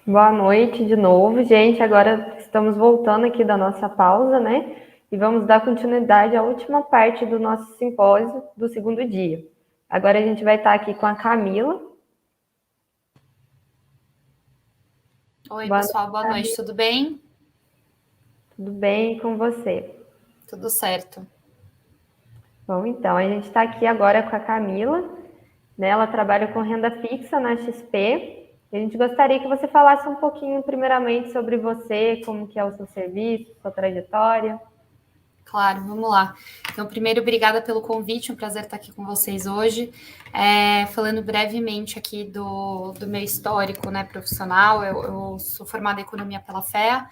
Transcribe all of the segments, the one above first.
Boa noite de novo, gente. Agora estamos voltando aqui da nossa pausa, né? E vamos dar continuidade à última parte do nosso simpósio do segundo dia. Agora a gente vai estar aqui com a Camila. Oi, Boa pessoal, noite, boa noite, Camila. tudo bem? Tudo bem com você? Tudo certo. Bom, então, a gente está aqui agora com a Camila, né? Ela trabalha com renda fixa na XP. E a gente gostaria que você falasse um pouquinho, primeiramente, sobre você, como que é o seu serviço, sua trajetória. Claro, vamos lá. Então, primeiro, obrigada pelo convite, um prazer estar aqui com vocês hoje. Falando brevemente aqui do meu histórico, né, profissional, eu sou formada em Economia pela FEA.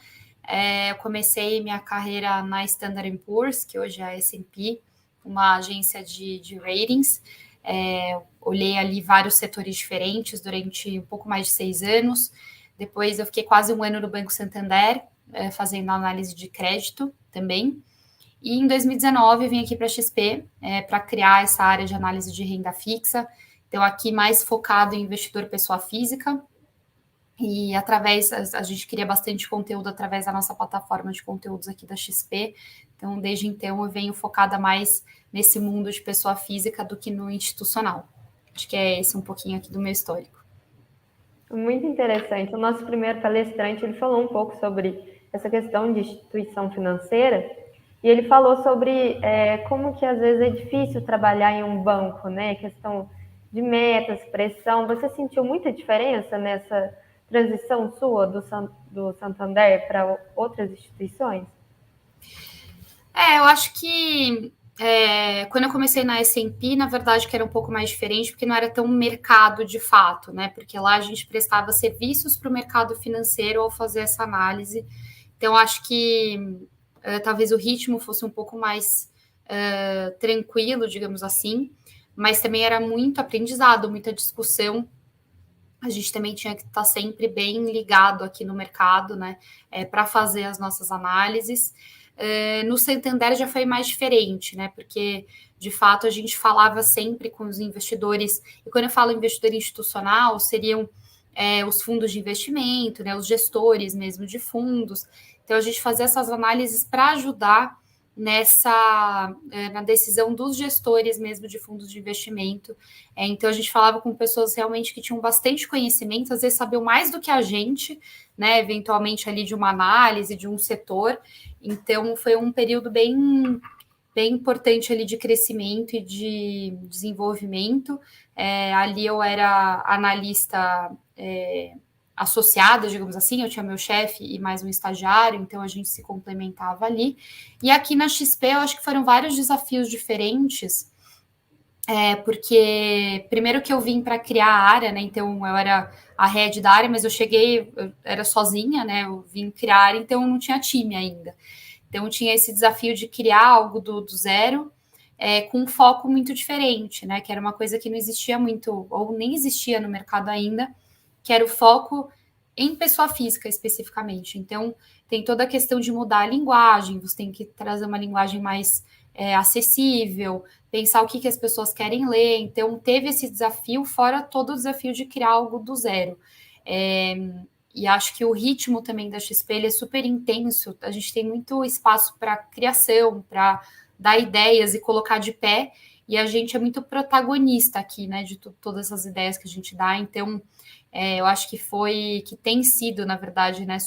Eu comecei minha carreira na Standard Poor's, que hoje é a S&P, uma agência de ratings. Olhei ali vários setores diferentes durante um pouco mais de 6 anos. Depois eu fiquei quase um ano no Banco Santander, fazendo análise de crédito também. E em 2019 eu vim aqui para a XP para criar essa área de análise de renda fixa. Então, aqui mais focado em investidor pessoa física. E a gente cria bastante conteúdo através da nossa plataforma de conteúdos aqui da XP. Então, desde então, eu venho focada mais nesse mundo de pessoa física do que no institucional. Acho que é esse um pouquinho aqui do meu histórico. Muito interessante. O nosso primeiro palestrante, ele falou um pouco sobre essa questão de instituição financeira e ele falou sobre como que às vezes é difícil trabalhar em um banco, né? Questão de metas, pressão. Você sentiu muita diferença nessa transição sua do Santander para outras instituições? Eu acho que quando eu comecei na S&P, na verdade, que era um pouco mais diferente, porque não era tão mercado de fato, né? Porque lá a gente prestava serviços para o mercado financeiro ao fazer essa análise. Então, acho que talvez o ritmo fosse um pouco mais tranquilo, digamos assim, mas também era muito aprendizado, muita discussão. A gente também tinha que estar sempre bem ligado aqui no mercado, né, para fazer as nossas análises. No Santander já foi mais diferente, né, porque de fato a gente falava sempre com os investidores, e quando eu falo investidor institucional, seriam os fundos de investimento, né, os gestores mesmo de fundos. Então a gente fazia essas análises para ajudar na decisão dos gestores mesmo de fundos de investimento. Então a gente falava com pessoas realmente que tinham bastante conhecimento, às vezes sabiam mais do que a gente, né? Eventualmente ali de uma análise de um setor. Então foi um período bem importante ali de crescimento e de desenvolvimento. Ali eu era analista associada, digamos assim, eu tinha meu chefe e mais um estagiário, então a gente se complementava ali. E aqui na XP eu acho que foram vários desafios diferentes, porque primeiro que eu vim para criar a área, né? Então eu era a head da área, mas eu era sozinha, né? Eu vim criar a área, então eu não tinha time ainda. Então tinha esse desafio de criar algo do zero, com um foco muito diferente, né? Que era uma coisa que não existia muito, ou nem existia no mercado ainda, que era o foco em pessoa física especificamente. Então tem toda a questão de mudar a linguagem, você tem que trazer uma linguagem mais acessível, pensar o que as pessoas querem ler. Então, teve esse desafio, fora todo o desafio de criar algo do zero. É, e acho que o ritmo também da XP ele é super intenso. A gente tem muito espaço para criação, para dar ideias e colocar de pé. E a gente é muito protagonista aqui, né, de todas essas ideias que a gente dá. Então, eu acho que tem sido, na verdade, né,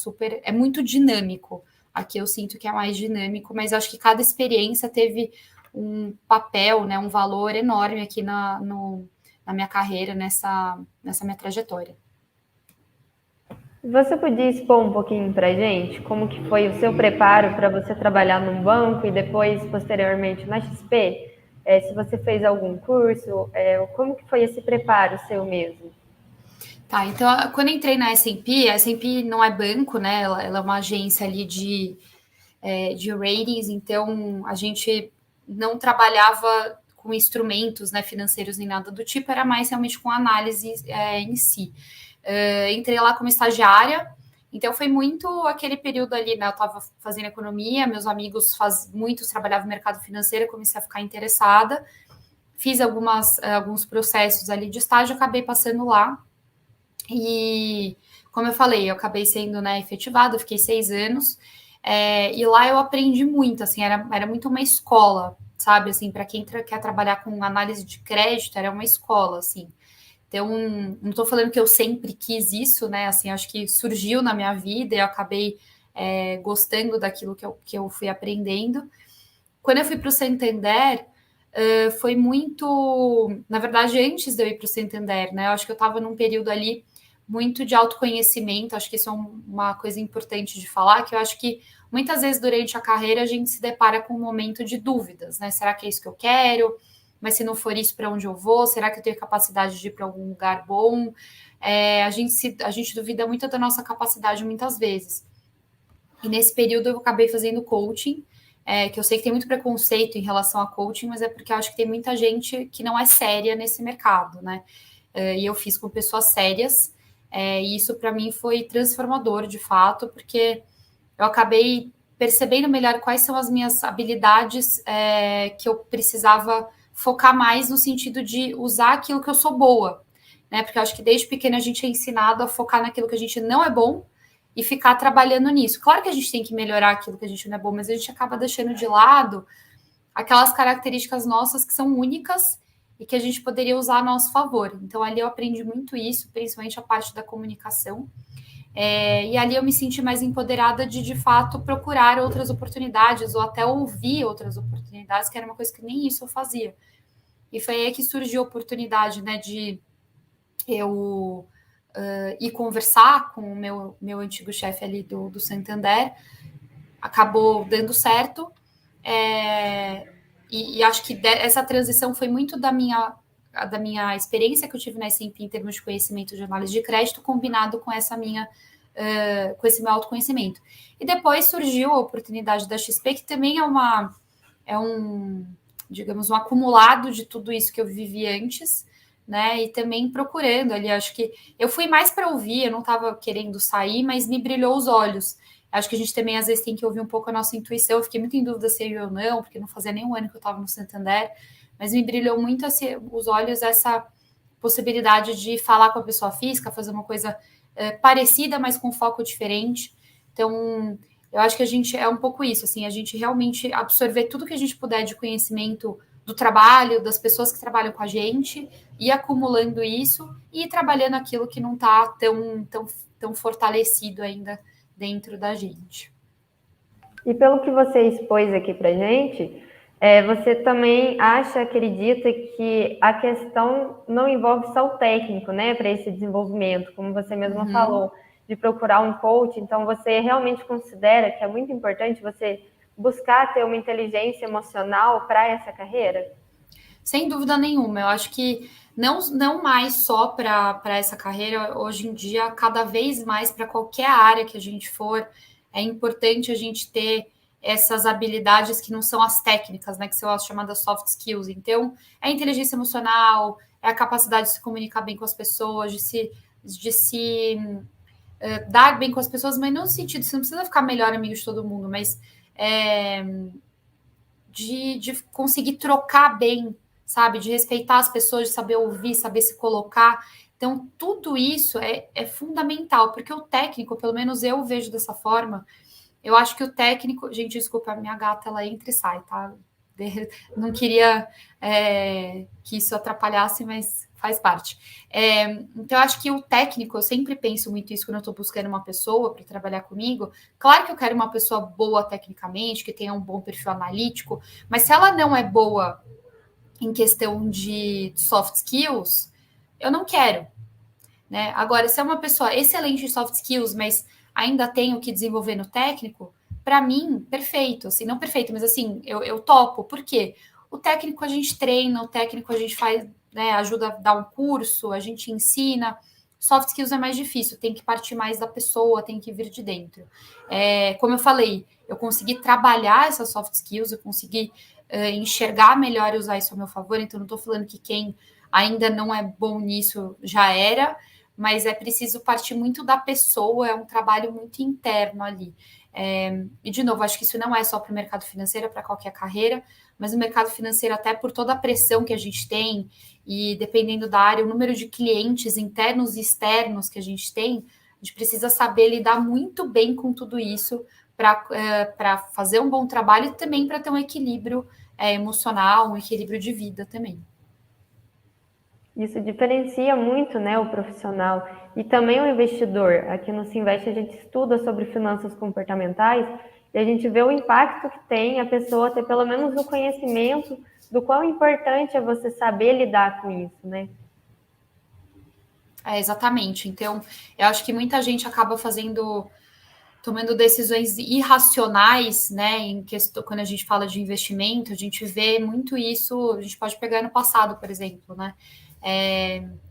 é muito dinâmico. Aqui eu sinto que é mais dinâmico, mas acho que cada experiência teve um papel, né, um valor enorme aqui na minha carreira, nessa minha trajetória. Você podia expor um pouquinho para a gente como que foi o seu preparo para você trabalhar num banco e depois, posteriormente, na XP? Se você fez algum curso, como que foi esse preparo seu mesmo? Tá, então quando eu entrei na S&P, a S&P não é banco, né? Ela é uma agência ali de ratings, então a gente não trabalhava com instrumentos, né, financeiros nem nada do tipo, era mais realmente com análise em si. Entrei lá como estagiária, então foi muito aquele período ali, né? Eu estava fazendo economia, meus amigos muitos trabalhavam no mercado financeiro, eu comecei a ficar interessada, fiz alguns processos ali de estágio, acabei passando lá e como eu falei, eu acabei sendo, né, efetivada, eu fiquei 6 anos, e lá eu aprendi muito, assim, era muito uma escola, sabe, assim, para quem quer trabalhar com análise de crédito, era uma escola, assim. Então, não estou falando que eu sempre quis isso, né, assim, acho que surgiu na minha vida e eu acabei gostando daquilo que eu fui aprendendo. Quando eu fui para o Santander, foi muito, na verdade, antes de eu ir para o Santander, né? Eu acho que eu estava num período ali muito de autoconhecimento, acho que isso é uma coisa importante de falar, que eu acho que muitas vezes durante a carreira a gente se depara com um momento de dúvidas, né? Será que é isso que eu quero? Mas se não for isso, para onde eu vou? Será que eu tenho capacidade de ir para algum lugar bom? A gente duvida muito da nossa capacidade muitas vezes. E nesse período eu acabei fazendo coaching, que eu sei que tem muito preconceito em relação a coaching, mas é porque eu acho que tem muita gente que não é séria nesse mercado, né? E eu fiz com pessoas sérias, e isso para mim foi transformador de fato, porque eu acabei percebendo melhor quais são as minhas habilidades que eu precisava focar mais no sentido de usar aquilo que eu sou boa, né? Porque eu acho que desde pequena a gente é ensinado a focar naquilo que a gente não é bom e ficar trabalhando nisso. Claro que a gente tem que melhorar aquilo que a gente não é bom, mas a gente acaba deixando de lado aquelas características nossas que são únicas e que a gente poderia usar a nosso favor. Então, ali eu aprendi muito isso, principalmente a parte da comunicação. E ali eu me senti mais empoderada de fato, procurar outras oportunidades ou até ouvir outras oportunidades, que era uma coisa que nem isso eu fazia. E foi aí que surgiu a oportunidade, né, de eu ir conversar com o meu antigo chefe ali do Santander. Acabou dando certo. E acho que essa transição foi muito da minha experiência que eu tive na S&P em termos de conhecimento de análise de crédito, combinado com com esse meu autoconhecimento. E depois surgiu a oportunidade da XP, que também digamos, um acumulado de tudo isso que eu vivi antes, né? E também procurando ali, acho que eu fui mais para ouvir, eu não estava querendo sair, mas me brilhou os olhos. Acho que a gente também, às vezes, tem que ouvir um pouco a nossa intuição. Eu fiquei muito em dúvida se eu ia ou não, porque não fazia nem um ano que eu estava no Santander, mas me brilhou muito os olhos essa possibilidade de falar com a pessoa física, fazer uma coisa parecida, mas com foco diferente. Então, eu acho que a gente é um pouco isso, assim, a gente realmente absorver tudo que a gente puder de conhecimento do trabalho, das pessoas que trabalham com a gente, e acumulando isso e ir trabalhando aquilo que não está tão fortalecido ainda dentro da gente. E pelo que você expôs aqui para gente, você também acredita que a questão não envolve só o técnico, né, para esse desenvolvimento, como você mesma falou, de procurar um coach. Então, você realmente considera que é muito importante você buscar ter uma inteligência emocional para essa carreira? Sem dúvida nenhuma. Eu acho que não mais só para essa carreira, hoje em dia, cada vez mais para qualquer área que a gente for, é importante a gente ter essas habilidades que não são as técnicas, né? Que são as chamadas soft skills. Então, é a inteligência emocional, é a capacidade de se comunicar bem com as pessoas, de se dar bem com as pessoas, mas não no sentido, você não precisa ficar melhor amigo de todo mundo, mas de conseguir trocar bem, sabe? De respeitar as pessoas, de saber ouvir, saber se colocar. Então, tudo isso é fundamental, porque o técnico, pelo menos eu vejo dessa forma, eu acho que o técnico. Gente, desculpa, a minha gata, ela entra e sai, tá? Não queria que isso atrapalhasse, mas faz parte. Então, eu acho que o técnico, eu sempre penso muito isso quando eu estou buscando uma pessoa para trabalhar comigo. Claro que eu quero uma pessoa boa tecnicamente, que tenha um bom perfil analítico, mas se ela não é boa em questão de soft skills, eu não quero. Né? Agora, se é uma pessoa excelente em soft skills, mas ainda tem o que desenvolver no técnico, para mim, perfeito. Assim, não perfeito, mas assim, eu topo. Por quê? O técnico a gente treina, o técnico a gente faz, né, ajuda a dar um curso, a gente ensina. Soft skills é mais difícil, tem que partir mais da pessoa, tem que vir de dentro. Como eu falei, eu consegui trabalhar essas soft skills, eu consegui enxergar melhor e usar isso a meu favor, então não estou falando que quem ainda não é bom nisso já era, mas é preciso partir muito da pessoa, é um trabalho muito interno ali. E, de novo, acho que isso não é só para o mercado financeiro, é para qualquer carreira, mas no mercado financeiro, até por toda a pressão que a gente tem, e dependendo da área, o número de clientes internos e externos que a gente tem, A gente precisa saber lidar muito bem com tudo isso para fazer um bom trabalho e também para ter um equilíbrio emocional, um equilíbrio de vida também. Isso diferencia muito, né, o profissional e também o investidor. Aqui no Sinvest a gente estuda sobre finanças comportamentais e a gente vê o impacto que tem a pessoa ter pelo menos o conhecimento do quão importante é você saber lidar com isso, né? Exatamente. Então, eu acho que muita gente acaba tomando decisões irracionais, né? Em questão, quando a gente fala de investimento, a gente vê muito isso. A gente pode pegar no passado, por exemplo, né?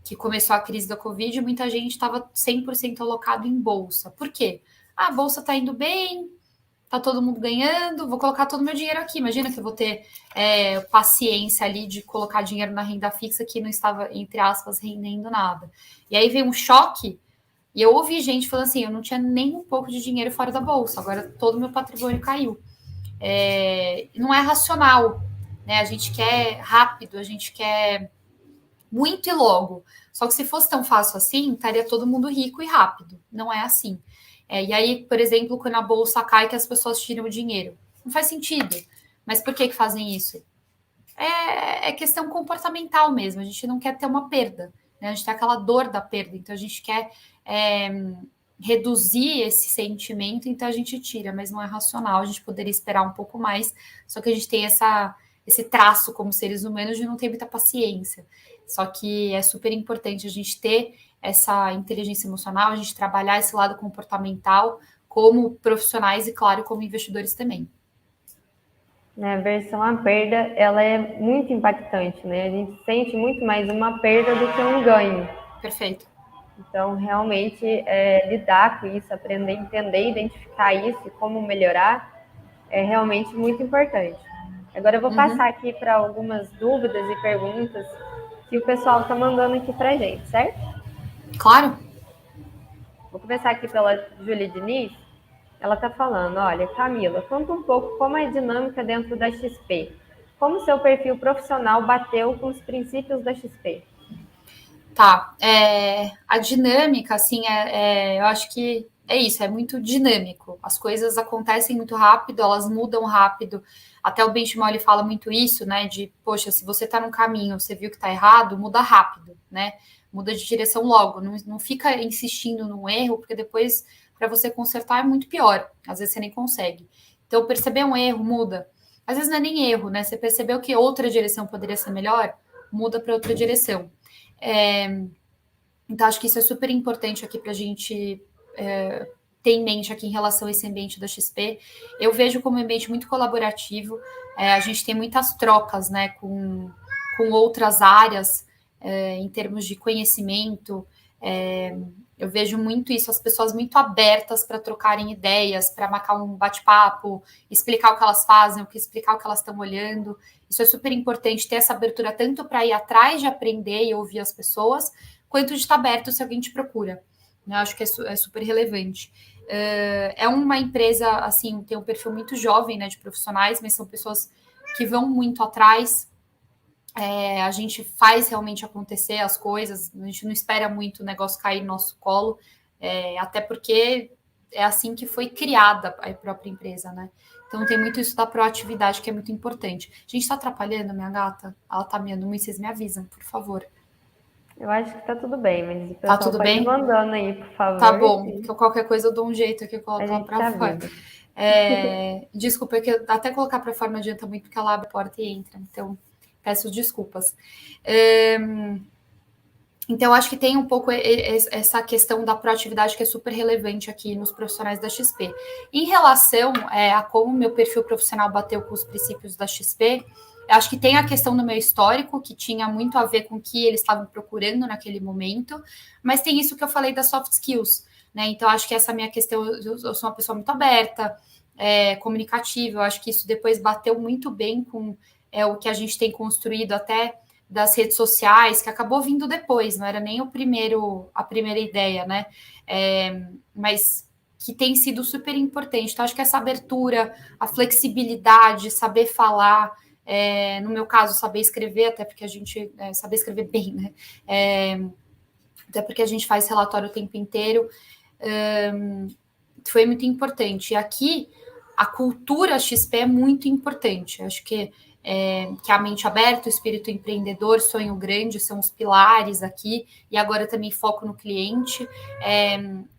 Que começou a crise da Covid, muita gente estava 100% alocado em bolsa. Por quê? A bolsa está indo bem, tá todo mundo ganhando, vou colocar todo o meu dinheiro aqui. Imagina que eu vou ter paciência ali de colocar dinheiro na renda fixa que não estava, entre aspas, rendendo nada. E aí veio um choque, e eu ouvi gente falando assim, eu não tinha nem um pouco de dinheiro fora da bolsa, agora todo o meu patrimônio caiu. Não é racional, né? A gente quer rápido, a gente quer muito e logo. Só que se fosse tão fácil assim, estaria todo mundo rico e rápido. Não é assim. E aí, por exemplo, quando a bolsa cai, que as pessoas tiram o dinheiro. Não faz sentido. Mas por que fazem isso? É questão comportamental mesmo. A gente não quer ter uma perda. Né? A gente tem aquela dor da perda. Então, a gente quer reduzir esse sentimento, então a gente tira, mas não é racional. A gente poderia esperar um pouco mais. Só que a gente tem esse traço como seres humanos de não ter muita paciência. Só que é super importante a gente ter essa inteligência emocional, a gente trabalhar esse lado comportamental como profissionais e, claro, como investidores também. A aversão à perda, ela é muito impactante, né? A gente sente muito mais uma perda do que um ganho. Perfeito. Então, realmente, lidar com isso, aprender a entender, identificar isso e como melhorar, é realmente muito importante. Agora eu vou passar aqui para algumas dúvidas e perguntas que o pessoal está mandando aqui para a gente, certo? Claro. Vou começar aqui pela Júlia Diniz. Ela está falando, olha, Camila, conta um pouco como é a dinâmica dentro da XP. Como seu perfil profissional bateu com os princípios da XP? Tá. A dinâmica, assim, eu acho que é isso, é muito dinâmico. As coisas acontecem muito rápido, elas mudam rápido. Até o Benchimol, ele fala muito isso, né? De, poxa, se você tá num caminho, você viu que tá errado, muda rápido, né? Muda de direção logo. Não fica insistindo num erro, porque depois, para você consertar, é muito pior. Às vezes você nem consegue. Então, perceber um erro, muda. Às vezes não é nem erro, né? Você percebeu que outra direção poderia ser melhor, muda para outra direção. Então, acho que isso é super importante aqui para a gente ter em mente aqui em relação a esse ambiente da XP. Eu vejo como um ambiente muito colaborativo, a gente tem muitas trocas, né, com outras áreas em termos de conhecimento. Eu vejo muito isso, as pessoas muito abertas para trocarem ideias, para marcar um bate-papo, explicar o que elas fazem, explicar o que elas estão olhando. Isso é super importante, ter essa abertura tanto para ir atrás de aprender e ouvir as pessoas, quanto de estar aberto se alguém te procura. Eu acho que é super relevante. É uma empresa, assim, tem um perfil muito jovem, né, de profissionais, mas são pessoas que vão muito atrás. A gente faz realmente acontecer as coisas, a gente não espera muito o negócio cair no nosso colo, até porque é assim que foi criada a própria empresa, né? Então tem muito isso da proatividade que é muito importante. A gente está atrapalhando a minha gata? Ela está miando muito, vocês me avisam, por favor. Eu acho que tá tudo bem, mas o pessoal Tá tudo pode ir bem? mandando aí, por favor. Tá bom, que qualquer coisa eu dou um jeito aqui, eu A coloco ela gente pra fora. Desculpa, que até colocar para fora não adianta muito, porque ela abre a porta e entra. Então, peço desculpas. Então, acho que tem um pouco essa questão da proatividade que é super relevante aqui nos profissionais da XP. Em relação a como meu perfil profissional bateu com os princípios da XP, eu acho que tem a questão do meu histórico, que tinha muito a ver com o que eles estavam procurando naquele momento, mas tem isso que eu falei das soft skills, né? Então, acho que essa minha questão, eu sou uma pessoa muito aberta, comunicativa, eu acho que isso depois bateu muito bem com o que a gente tem construído até das redes sociais, que acabou vindo depois, não era nem a primeira ideia, né? Mas que tem sido super importante. Então, acho que essa abertura, a flexibilidade, saber falar, no meu caso, saber escrever, até porque a gente saber escrever bem, né? Até porque a gente faz relatório o tempo inteiro. foi muito importante. E aqui, a cultura XP é muito importante. Acho que a mente aberta, o espírito empreendedor, sonho grande, são os pilares aqui, e agora também foco no cliente.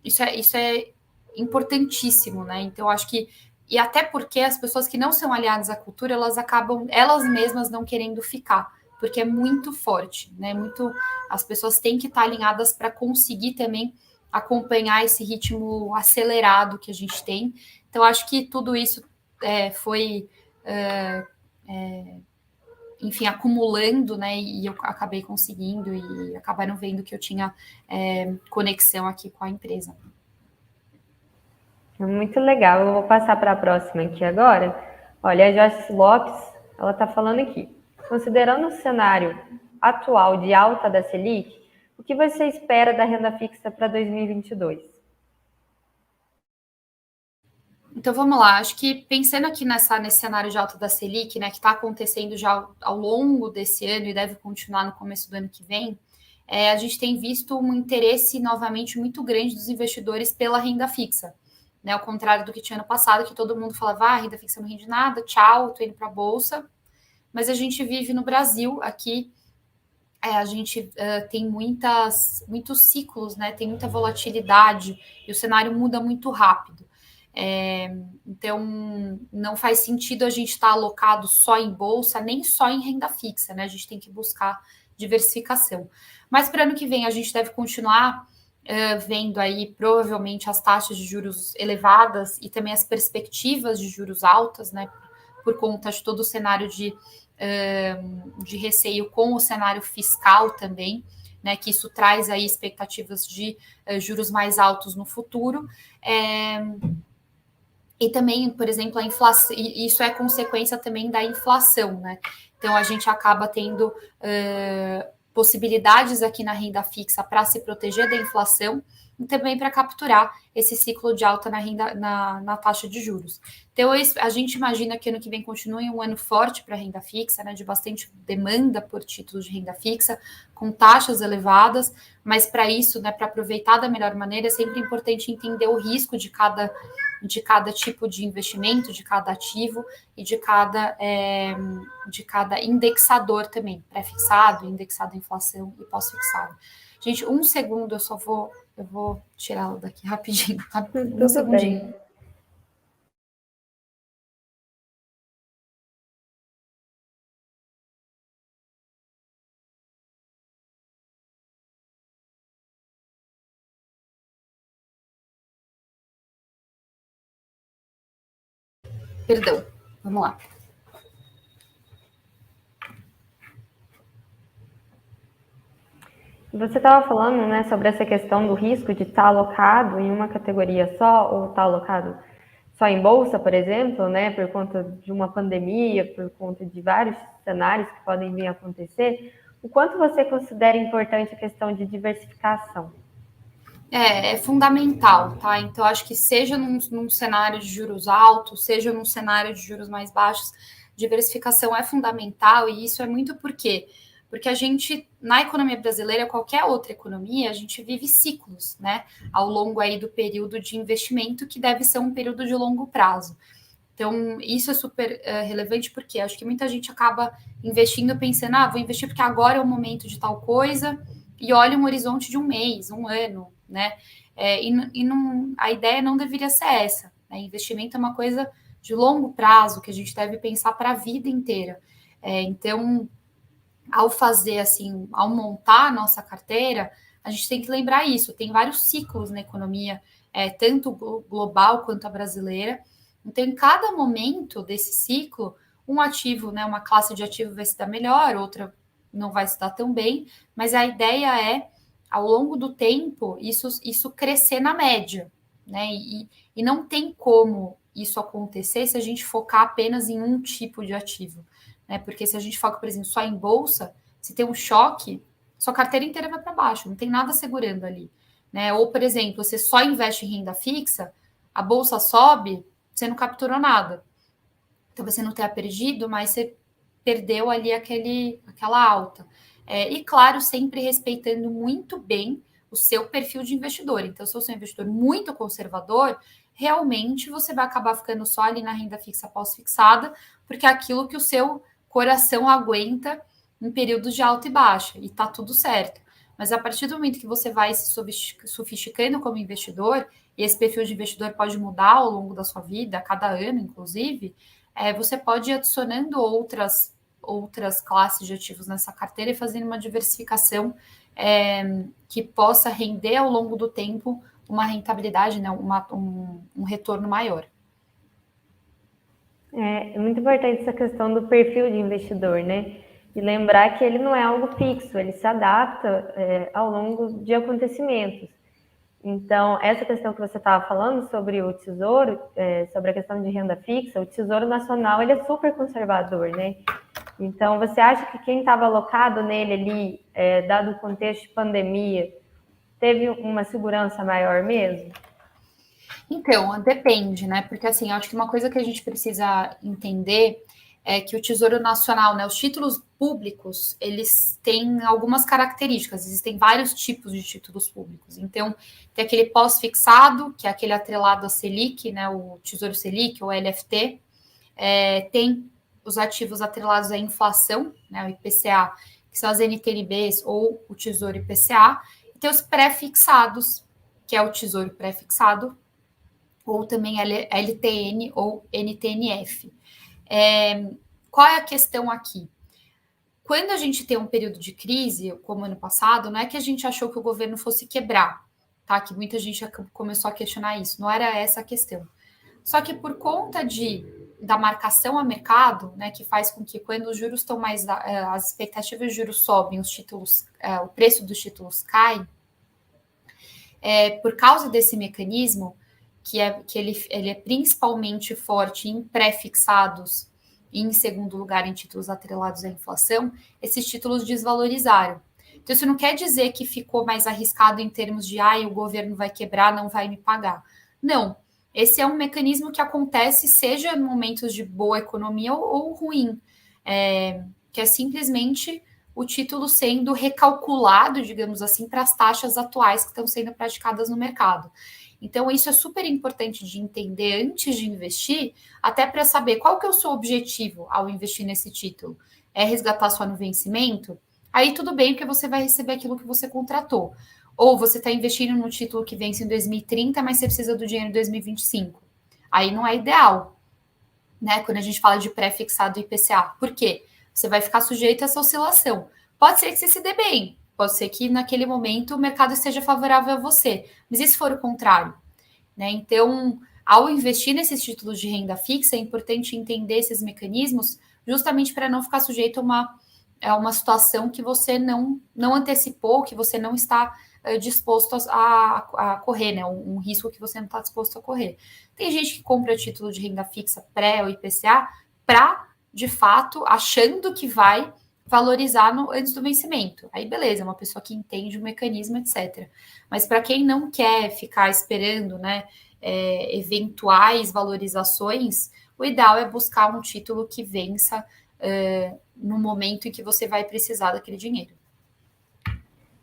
Isso é importantíssimo, né? Então, acho que, e até porque as pessoas que não são aliadas à cultura, elas acabam, elas mesmas não querendo ficar, porque é muito forte, né? As pessoas têm que estar alinhadas para conseguir também acompanhar esse ritmo acelerado que a gente tem. Então, acho que tudo isso foi, enfim, acumulando, né? E eu acabei conseguindo e acabaram vendo que eu tinha conexão aqui com a empresa. Muito legal. Eu vou passar para a próxima aqui agora. Olha, a Joyce Lopes, ela está falando aqui. Considerando o cenário atual de alta da Selic, o que você espera da renda fixa para 2022? Então vamos lá, acho que pensando aqui nesse cenário de alta da Selic, né, que está acontecendo já ao longo desse ano e deve continuar no começo do ano que vem, a gente tem visto um interesse novamente muito grande dos investidores pela renda fixa, né, ao contrário do que tinha ano passado, que todo mundo falava, a renda fixa não rende nada, tchau, tô indo para a bolsa, mas a gente vive no Brasil, aqui a gente tem muitos ciclos, né, tem muita volatilidade e o cenário muda muito rápido. Então, não faz sentido a gente estar alocado só em bolsa, nem só em renda fixa, né? A gente tem que buscar diversificação. Mas para ano que vem, a gente deve continuar vendo aí, provavelmente, as taxas de juros elevadas e também as perspectivas de juros altas, né? Por conta de todo o cenário de receio com o cenário fiscal também, né? Que isso traz aí expectativas de juros mais altos no futuro. E também, por exemplo, a inflação, isso é consequência também da inflação, né? Então a gente acaba tendo possibilidades aqui na renda fixa para se proteger da inflação e também para capturar esse ciclo de alta na taxa de juros. Então a gente imagina que ano que vem continue um ano forte para a renda fixa, né? De bastante demanda por títulos de renda fixa, com taxas elevadas, mas para isso, né, para aproveitar da melhor maneira, é sempre importante entender o risco de cada tipo de investimento, de cada ativo e de cada indexador também, pré-fixado, indexado à inflação e pós-fixado. Gente, um segundo, eu vou tirá-la daqui rapidinho, tá? Um segundinho. Bem. Perdão, vamos lá. Você estava falando, né, sobre essa questão do risco de estar alocado em uma categoria só ou estar alocado só em bolsa, por exemplo, né, por conta de uma pandemia, por conta de vários cenários que podem vir a acontecer. O quanto você considera importante a questão de diversificação? É fundamental, tá? Então, acho que seja num cenário de juros altos, seja num cenário de juros mais baixos, diversificação é fundamental, e isso é muito porque a gente, na economia brasileira, qualquer outra economia, a gente vive ciclos, né? Ao longo aí do período de investimento, que deve ser um período de longo prazo. Então, isso é super relevante, porque acho que muita gente acaba investindo pensando, vou investir porque agora é o momento de tal coisa, e olha um horizonte de um mês, um ano, né? A ideia não deveria ser essa, né? Investimento é uma coisa de longo prazo, que a gente deve pensar para a vida inteira. Então, ao fazer assim, ao montar a nossa carteira, a gente tem que lembrar isso. Tem vários ciclos na economia, tanto global quanto a brasileira. Então, em cada momento desse ciclo, um ativo, né, uma classe de ativo vai se dar melhor, outra não vai se dar tão bem, mas a ideia é, ao longo do tempo, isso crescer na média, né? E não tem como isso acontecer se a gente focar apenas em um tipo de ativo, né? Porque se a gente foca, por exemplo, só em bolsa, se tem um choque, sua carteira inteira vai para baixo, não tem nada segurando ali, né? Ou, por exemplo, você só investe em renda fixa, a bolsa sobe, você não capturou nada. Então você não tenha perdido, mas você perdeu ali aquela alta. E claro, sempre respeitando muito bem o seu perfil de investidor. Então, se eu sou um investidor muito conservador, realmente você vai acabar ficando só ali na renda fixa pós-fixada, porque é aquilo que o seu coração aguenta em períodos de alta e baixa, e tá tudo certo. Mas a partir do momento que você vai se sofisticando como investidor, e esse perfil de investidor pode mudar ao longo da sua vida, a cada ano, inclusive, você pode ir adicionando outras classes de ativos nessa carteira e fazendo uma diversificação que possa render ao longo do tempo uma rentabilidade, né, um retorno maior. É muito importante essa questão do perfil de investidor, né? E lembrar que ele não é algo fixo, ele se adapta ao longo de acontecimentos. Então, essa questão que você estava falando sobre o Tesouro, sobre a questão de renda fixa, o Tesouro Nacional ele é super conservador, né? Então, você acha que quem estava alocado nele ali, dado o contexto de pandemia, teve uma segurança maior mesmo? Então, depende, né? Porque assim, eu acho que uma coisa que a gente precisa entender é que o Tesouro Nacional, né, os títulos públicos, eles têm algumas características, existem vários tipos de títulos públicos. Então, tem aquele pós-fixado, que é aquele atrelado à Selic, né, o Tesouro Selic, ou LFT, tem os ativos atrelados à inflação, né, o IPCA, que são as NTNBs ou o Tesouro IPCA, e tem os pré-fixados, que é o Tesouro Pré-fixado, ou também LTN ou NTNF. Qual é a questão aqui? Quando a gente tem um período de crise, como ano passado, não é que a gente achou que o governo fosse quebrar, tá? Que muita gente começou a questionar isso, não era essa a questão. Só que por conta da marcação a mercado, né, que faz com que quando os juros estão mais, as expectativas de juros sobem, o preço dos títulos cai, por causa desse mecanismo, que ele é principalmente forte em pré-fixados e, em segundo lugar, em títulos atrelados à inflação, esses títulos desvalorizaram. Então, isso não quer dizer que ficou mais arriscado em termos de o governo vai quebrar, não vai me pagar. Não. Esse é um mecanismo que acontece, seja em momentos de boa economia ou ruim, que é simplesmente o título sendo recalculado, digamos assim, para as taxas atuais que estão sendo praticadas no mercado. Então, isso é super importante de entender antes de investir, até para saber qual que é o seu objetivo ao investir nesse título. É resgatar só no vencimento? Aí tudo bem, porque você vai receber aquilo que você contratou. Ou você está investindo no título que vence em 2030, mas você precisa do dinheiro em 2025. Aí não é ideal, né? Quando a gente fala de pré-fixado IPCA. Por quê? Você vai ficar sujeito a essa oscilação. Pode ser que você se dê bem, pode ser que naquele momento o mercado esteja favorável a você, mas e se for o contrário? Né? Então, ao investir nesses títulos de renda fixa, é importante entender esses mecanismos justamente para não ficar sujeito a uma situação que você não antecipou, que você não está disposto a correr, né? Um risco que você não está disposto a correr. Tem gente que compra título de renda fixa pré ou IPCA para, de fato, achando que vai valorizar antes do vencimento. Aí, beleza, é uma pessoa que entende o mecanismo, etc. Mas para quem não quer ficar esperando, né, eventuais valorizações, o ideal é buscar um título que vença no momento em que você vai precisar daquele dinheiro.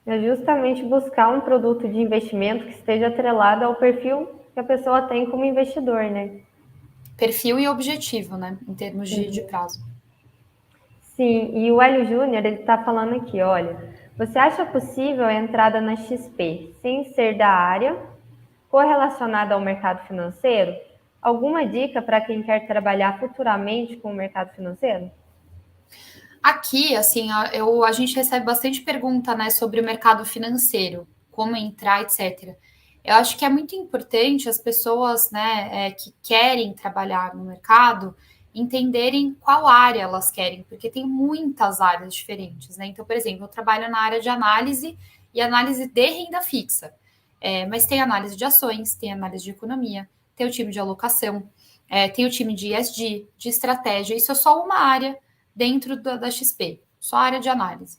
É justamente buscar um produto de investimento que esteja atrelado ao perfil que a pessoa tem como investidor, né? Perfil e objetivo, né? Em termos de prazo. Sim, e o Hélio Júnior, ele está falando aqui, olha, você acha possível a entrada na XP sem ser da área, correlacionada ao mercado financeiro? Alguma dica para quem quer trabalhar futuramente com o mercado financeiro? Aqui, assim, a gente recebe bastante pergunta, né, sobre o mercado financeiro, como entrar, etc. Eu acho que é muito importante as pessoas, né, que querem trabalhar no mercado entenderem qual área elas querem, porque tem muitas áreas diferentes, né? Então, por exemplo, eu trabalho na área de análise e análise de renda fixa, mas tem análise de ações, tem análise de economia, tem o time de alocação, tem o time de ESG, de estratégia. Isso é só uma área dentro da XP, só a área de análise.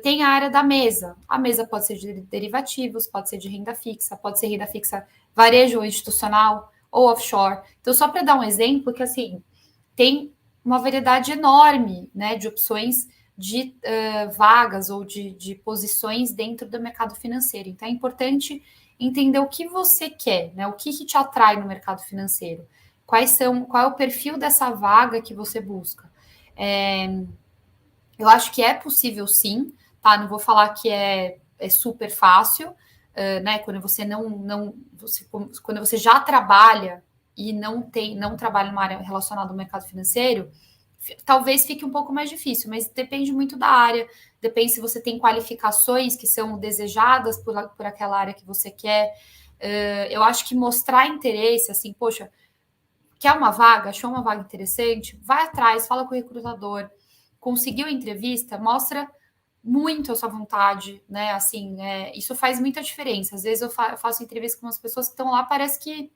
Tem a área da mesa. A mesa pode ser de derivativos, pode ser de renda fixa, pode ser renda fixa varejo ou institucional ou offshore. Então, só para dar um exemplo, que assim, tem uma variedade enorme, né, de opções de vagas ou de posições dentro do mercado financeiro. Então, é importante entender o que você quer, né? O que te atrai no mercado financeiro. Qual é o perfil dessa vaga que você busca? Eu acho que é possível sim, tá? Não vou falar que é super fácil, né? Quando você quando você já trabalha e não trabalha numa área relacionada ao mercado financeiro, talvez fique um pouco mais difícil, mas depende muito da área, depende se você tem qualificações que são desejadas por aquela área que você quer. Eu acho que mostrar interesse, assim, poxa, quer uma vaga, achou uma vaga interessante, vai atrás, fala com o recrutador, conseguiu a entrevista, mostra muito a sua vontade, né? Assim, isso faz muita diferença. Às vezes eu faço entrevista com umas pessoas que estão lá, parece que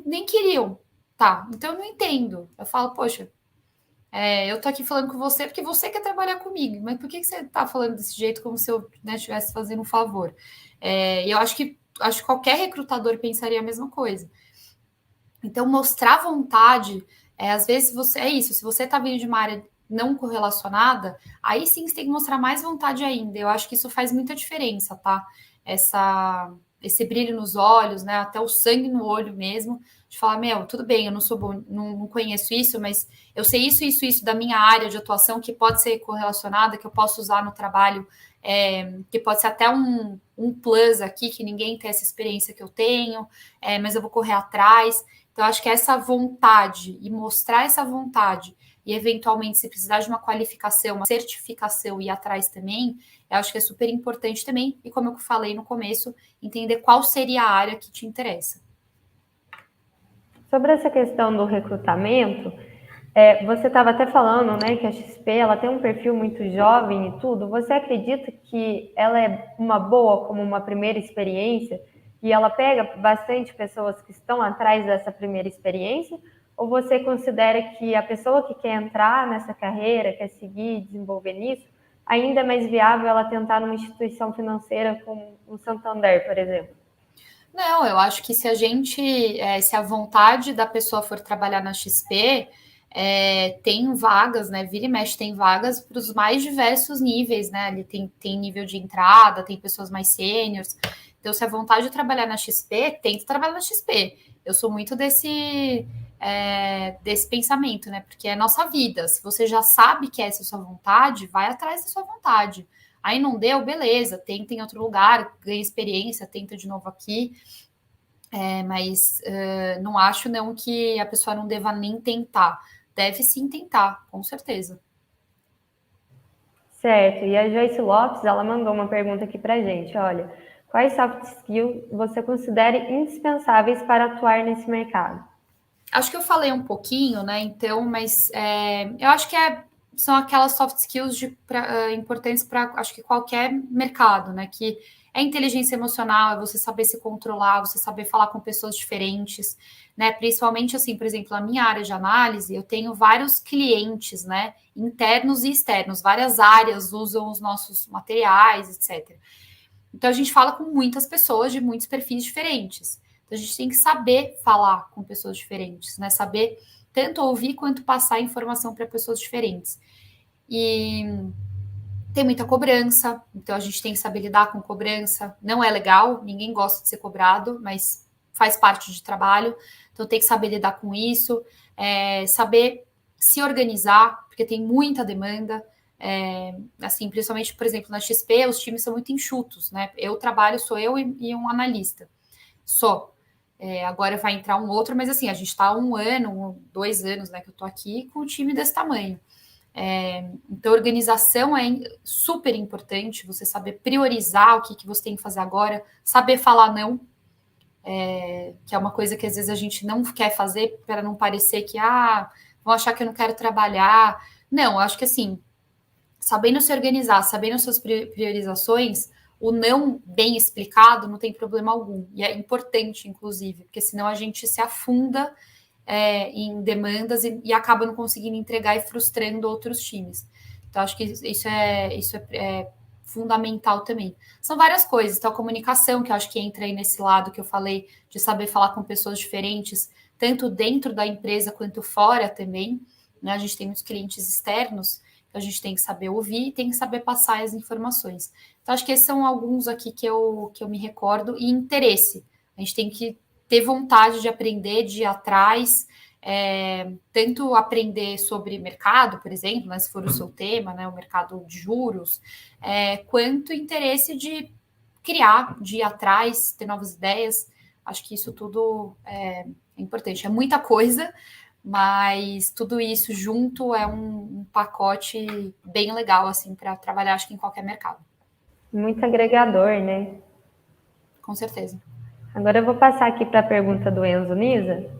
nem queriam, tá? Então eu não entendo. Eu falo, poxa, eu tô aqui falando com você porque você quer trabalhar comigo, mas por que você tá falando desse jeito como se eu, né, estivesse fazendo um favor? Eu acho que qualquer recrutador pensaria a mesma coisa. Então, mostrar vontade, às vezes se você tá vindo de uma área não correlacionada, aí sim você tem que mostrar mais vontade ainda. Eu acho que isso faz muita diferença, tá? Esse brilho nos olhos, né? Até o sangue no olho mesmo, de falar, tudo bem, eu não sou bom, não conheço isso, mas eu sei isso da minha área de atuação que pode ser correlacionada, que eu posso usar no trabalho, que pode ser até um plus aqui, que ninguém tem essa experiência que eu tenho, mas eu vou correr atrás. Então, acho que essa vontade e mostrar essa vontade e, eventualmente, se precisar de uma qualificação, uma certificação e ir atrás também, eu acho que é super importante também. E, como eu falei no começo, entender qual seria a área que te interessa. Sobre essa questão do recrutamento, você estava até falando, né, que a XP ela tem um perfil muito jovem e tudo. Você acredita que ela é uma boa como uma primeira experiência e ela pega bastante pessoas que estão atrás dessa primeira experiência? Ou você considera que a pessoa que quer entrar nessa carreira, quer seguir, desenvolver nisso, ainda é mais viável ela tentar numa instituição financeira como o Santander, por exemplo? Não, eu acho que se a vontade da pessoa for trabalhar na XP, tem vagas, né? Vira e mexe, tem vagas para os mais diversos níveis, né? Ali tem nível de entrada, tem pessoas mais sêniores. Então, se a vontade de trabalhar na XP, tenta trabalhar na XP. Eu sou muito desse pensamento, né? Porque é nossa vida. Se você já sabe que essa é a sua vontade, vai atrás da sua vontade. Aí não deu, beleza, tenta em outro lugar, ganha experiência, tenta de novo aqui. Mas não acho não que a pessoa não deva nem tentar. Deve sim tentar, com certeza. Certo. E a Joyce Lopes, ela mandou uma pergunta aqui pra gente. Olha, quais soft skills você considera indispensáveis para atuar nesse mercado? Acho que eu falei um pouquinho, né? Então, mas eu acho que são aquelas soft skills importantes para acho que qualquer mercado, né? Que é inteligência emocional, é você saber se controlar, você saber falar com pessoas diferentes, né? Principalmente assim, por exemplo, na minha área de análise, eu tenho vários clientes, né? Internos e externos, várias áreas usam os nossos materiais, etc. Então a gente fala com muitas pessoas de muitos perfis diferentes. Então a gente tem que saber falar com pessoas diferentes, né? Saber tanto ouvir quanto passar informação para pessoas diferentes. E tem muita cobrança, então a gente tem que saber lidar com cobrança. Não é legal, ninguém gosta de ser cobrado, mas faz parte de trabalho. Então tem que saber lidar com isso, saber se organizar, porque tem muita demanda. Assim, principalmente, por exemplo, na XP, os times são muito enxutos, né? Sou eu e um analista só. Agora vai entrar um outro, mas assim, a gente está 2 anos, né, que eu estou aqui com um time desse tamanho. Então, organização é super importante, você saber priorizar o que você tem que fazer agora, saber falar não, que é uma coisa que às vezes a gente não quer fazer para não parecer que, vão achar que eu não quero trabalhar. Não, eu acho que assim, sabendo se organizar, sabendo suas priorizações, o não bem explicado não tem problema algum. E é importante, inclusive, porque senão a gente se afunda em demandas e acaba não conseguindo entregar e frustrando outros times. Então, acho que isso é fundamental também. São várias coisas. Então, a comunicação, que eu acho que entra aí nesse lado que eu falei, de saber falar com pessoas diferentes, tanto dentro da empresa quanto fora também. Né? A gente tem muitos clientes externos. Então, a gente tem que saber ouvir e tem que saber passar as informações. Então, acho que esses são alguns aqui que eu me recordo, e interesse. A gente tem que ter vontade de aprender, de ir atrás, tanto aprender sobre mercado, por exemplo, né, se for o seu tema, né, o mercado de juros, quanto interesse de criar, de ir atrás, ter novas ideias. Acho que isso tudo é importante. É muita coisa, mas tudo isso junto é um pacote bem legal assim para trabalhar, acho que em qualquer mercado. Muito agregador, né? Com certeza. Agora eu vou passar aqui para a pergunta do Enzo Nisa.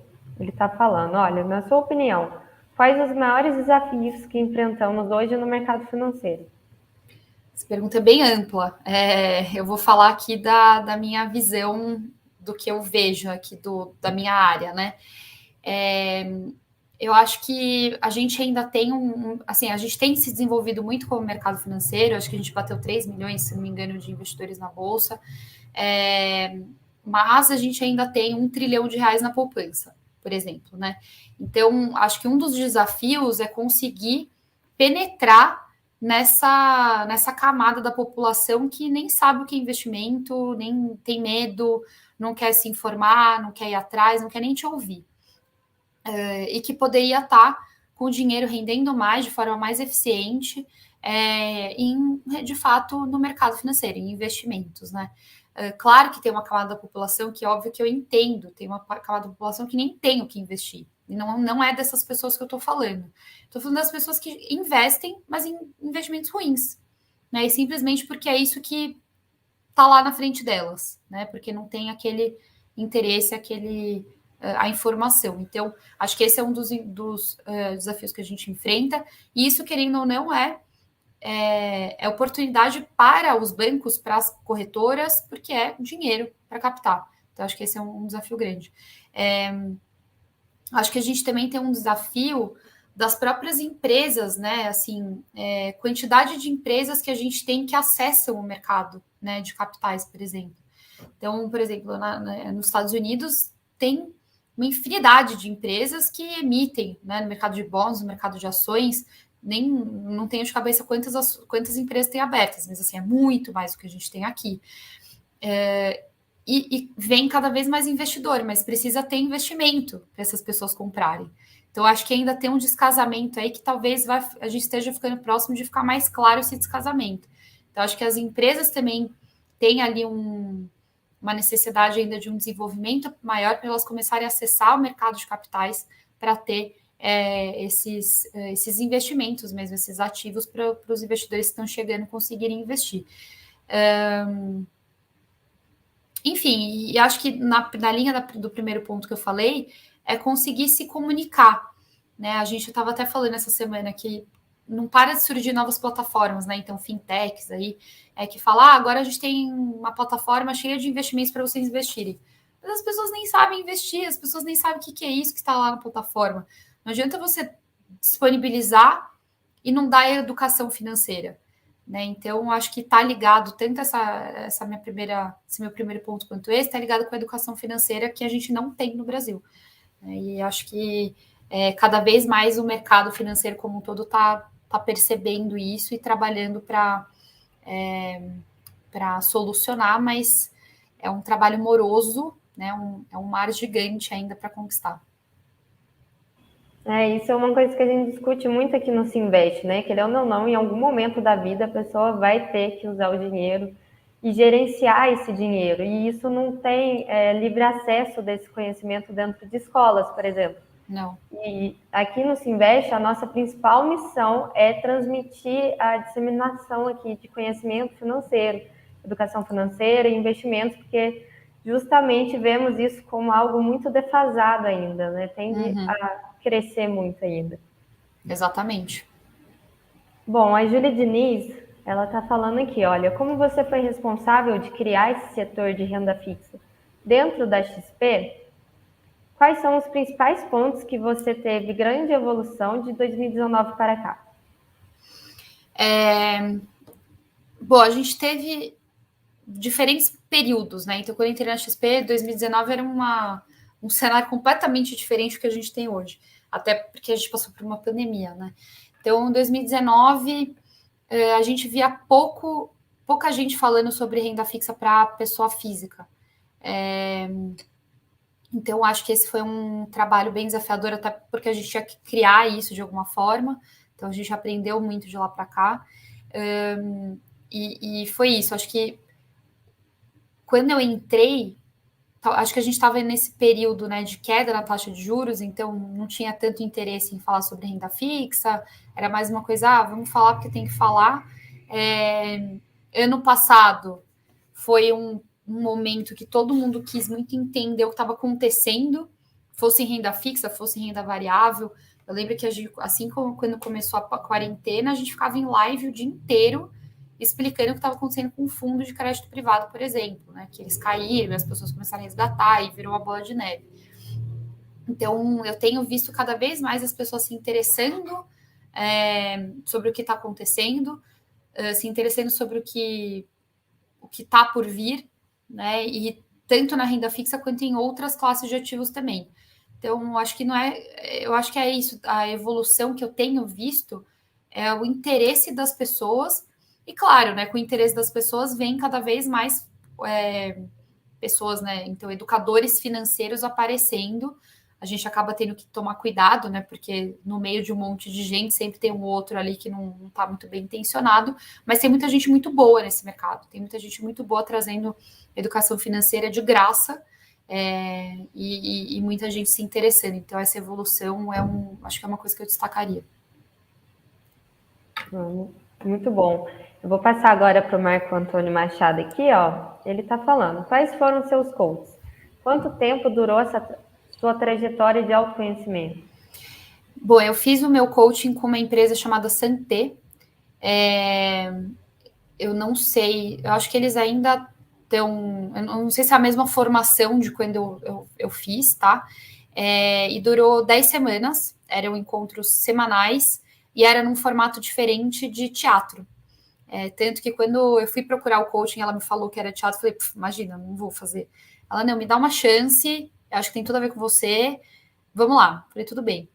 Ele está falando, olha, na sua opinião, quais os maiores desafios que enfrentamos hoje no mercado financeiro? Essa pergunta é bem ampla. Eu vou falar aqui da minha visão, do que eu vejo aqui da minha área, né? Eu acho que a gente ainda tem assim, a gente tem se desenvolvido muito como mercado financeiro, acho que a gente bateu 3 milhões, se não me engano, de investidores na Bolsa, mas a gente ainda tem R$ 1 trilhão na poupança, por exemplo, né? Então, acho que um dos desafios é conseguir penetrar nessa camada da população que nem sabe o que é investimento, nem tem medo, não quer se informar, não quer ir atrás, não quer nem te ouvir. E que poderia estar com o dinheiro rendendo mais, de forma mais eficiente, de fato, no mercado financeiro, em investimentos, né? Claro que tem uma camada da população que, óbvio, que eu entendo, tem uma camada da população que nem tem o que investir. E não é dessas pessoas que eu estou falando. Estou falando das pessoas que investem, mas em investimentos ruins. Né? E simplesmente porque é isso que está lá na frente delas, né? Porque não tem aquele interesse, a informação. Então, acho que esse é um dos desafios que a gente enfrenta. E isso, querendo ou não, é oportunidade para os bancos, para as corretoras, porque é dinheiro para captar. Então, acho que esse é um desafio grande. Acho que a gente também tem um desafio das próprias empresas, né? Assim, quantidade de empresas que a gente tem que acessam o mercado, né, de capitais, por exemplo. Então, por exemplo, nos Estados Unidos tem uma infinidade de empresas que emitem, né, no mercado de bons, no mercado de ações, não tenho de cabeça quantas empresas tem abertas, mas assim, é muito mais do que a gente tem aqui. E vem cada vez mais investidor, mas precisa ter investimento para essas pessoas comprarem. Então, acho que ainda tem um descasamento aí que talvez a gente esteja ficando próximo de ficar mais claro esse descasamento. Então, acho que as empresas também têm ali uma necessidade ainda de um desenvolvimento maior para elas começarem a acessar o mercado de capitais para ter esses investimentos mesmo, esses ativos para os investidores que estão chegando conseguirem investir. Enfim, e acho que na linha do primeiro ponto que eu falei, é conseguir se comunicar. Né? A gente estava até falando essa semana que não para de surgir novas plataformas, né? Então, fintechs aí, que fala, agora a gente tem uma plataforma cheia de investimentos para vocês investirem. Mas as pessoas nem sabem investir, as pessoas nem sabem o que é isso que está lá na plataforma. Não adianta você disponibilizar e não dar educação financeira. Né? Então, acho que está ligado tanto esse meu primeiro ponto quanto esse, está ligado com a educação financeira que a gente não tem no Brasil. Né? E acho que cada vez mais o mercado financeiro como um todo está percebendo isso e trabalhando para solucionar, mas é um trabalho moroso, né? É um mar gigante ainda para conquistar. Isso é uma coisa que a gente discute muito aqui no Sinvest, né? Querendo ou não, em algum momento da vida a pessoa vai ter que usar o dinheiro e gerenciar esse dinheiro. E isso não tem livre acesso desse conhecimento dentro de escolas, por exemplo. Não. E aqui no Sinvest, a nossa principal missão é transmitir a disseminação aqui de conhecimento financeiro, educação financeira e investimentos, porque justamente vemos isso como algo muito defasado ainda, né? Tende a crescer muito ainda. Exatamente. Bom, a Júlia Diniz, ela está falando aqui, olha, como você foi responsável de criar esse setor de renda fixa dentro da XP, quais são os principais pontos que você teve grande evolução de 2019 para cá? Bom, a gente teve diferentes períodos, né? Então, quando eu entrei na XP, 2019 era um cenário completamente diferente do que a gente tem hoje. Até porque a gente passou por uma pandemia, né? Então, em 2019, a gente via pouca gente falando sobre renda fixa para pessoa física. Então, acho que esse foi um trabalho bem desafiador, até porque a gente tinha que criar isso de alguma forma. Então, a gente aprendeu muito de lá para cá. E foi isso. Acho que quando eu entrei, acho que a gente estava nesse período, né, de queda na taxa de juros, então não tinha tanto interesse em falar sobre renda fixa, era mais uma coisa, vamos falar porque tem que falar. Ano passado foi um momento que todo mundo quis muito entender o que estava acontecendo, fosse em renda fixa, fosse em renda variável. Eu lembro que a gente, assim como quando começou a quarentena, a gente ficava em live o dia inteiro explicando o que estava acontecendo com o fundo de crédito privado, por exemplo, né? Que eles caíram, as pessoas começaram a resgatar e virou uma bola de neve. Então, eu tenho visto cada vez mais as pessoas se interessando sobre o que está acontecendo, se interessando sobre o que está por vir, né? E tanto na renda fixa quanto em outras classes de ativos também. Então, acho que não é. Eu acho que é isso. A evolução que eu tenho visto é o interesse das pessoas. E claro, né? Com o interesse das pessoas vem cada vez mais pessoas, né? Então, educadores financeiros aparecendo. A gente acaba tendo que tomar cuidado, né? Porque no meio de um monte de gente sempre tem um outro ali que não está muito bem intencionado, mas tem muita gente muito boa nesse mercado, tem muita gente muito boa trazendo educação financeira de graça e muita gente se interessando. Então, essa evolução acho que é uma coisa que eu destacaria. Muito bom. Eu vou passar agora para o Marco Antônio Machado aqui, ó. Ele está falando. Quais foram seus coaches? Quanto tempo durou essa sua trajetória de autoconhecimento? Bom, eu fiz o meu coaching com uma empresa chamada Santé. Eu não sei, eu acho que eles ainda estão. Eu não sei se é a mesma formação de quando eu fiz, tá? E durou 10 semanas, eram encontros semanais e era num formato diferente de teatro. Tanto que quando eu fui procurar o coaching, ela me falou que era teatro, eu falei, imagina, não vou fazer. Ela, não, me dá uma chance, acho que tem tudo a ver com você, vamos lá. Eu falei, tudo bem.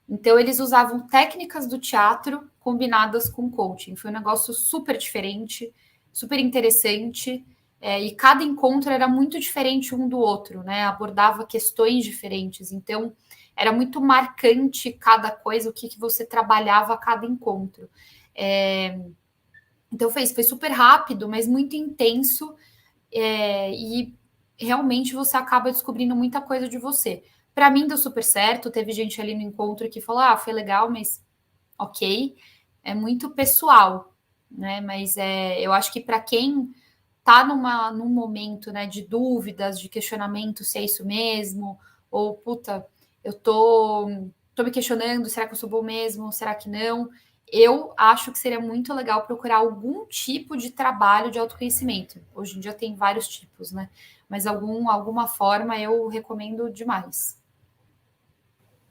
Então, eles usavam técnicas do teatro combinadas com coaching. Foi um negócio super diferente, super interessante, e cada encontro era muito diferente um do outro, né? Abordava questões diferentes. Então, era muito marcante cada coisa, o que você trabalhava a cada encontro. Então, foi super rápido, mas muito intenso, e realmente você acaba descobrindo muita coisa de você. Para mim deu super certo, teve gente ali no encontro que falou, foi legal, mas ok, é muito pessoal, né? Mas eu acho que para quem está num momento, né, de dúvidas, de questionamento se é isso mesmo, ou puta, eu tô me questionando, será que eu sou bom mesmo? Será que não? Eu acho que seria muito legal procurar algum tipo de trabalho de autoconhecimento. Hoje em dia tem vários tipos, né? Mas alguma forma eu recomendo demais.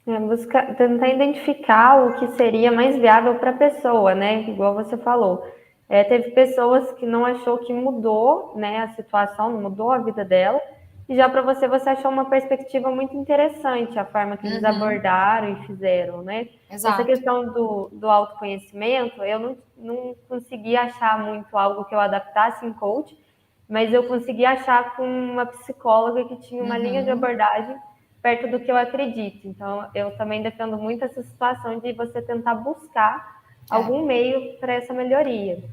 Tentar identificar o que seria mais viável para a pessoa, né? Igual você falou. Teve pessoas que não achou que mudou, né, a situação, não mudou a vida dela, e já para você achou uma perspectiva muito interessante a forma que eles abordaram e fizeram, né? Exato. Essa questão do autoconhecimento, eu não consegui achar muito algo que eu adaptasse em coach, mas eu consegui achar com uma psicóloga que tinha uma linha de abordagem perto do que eu acredito. Então, eu também defendo muito essa situação de você tentar buscar algum meio para essa melhoria.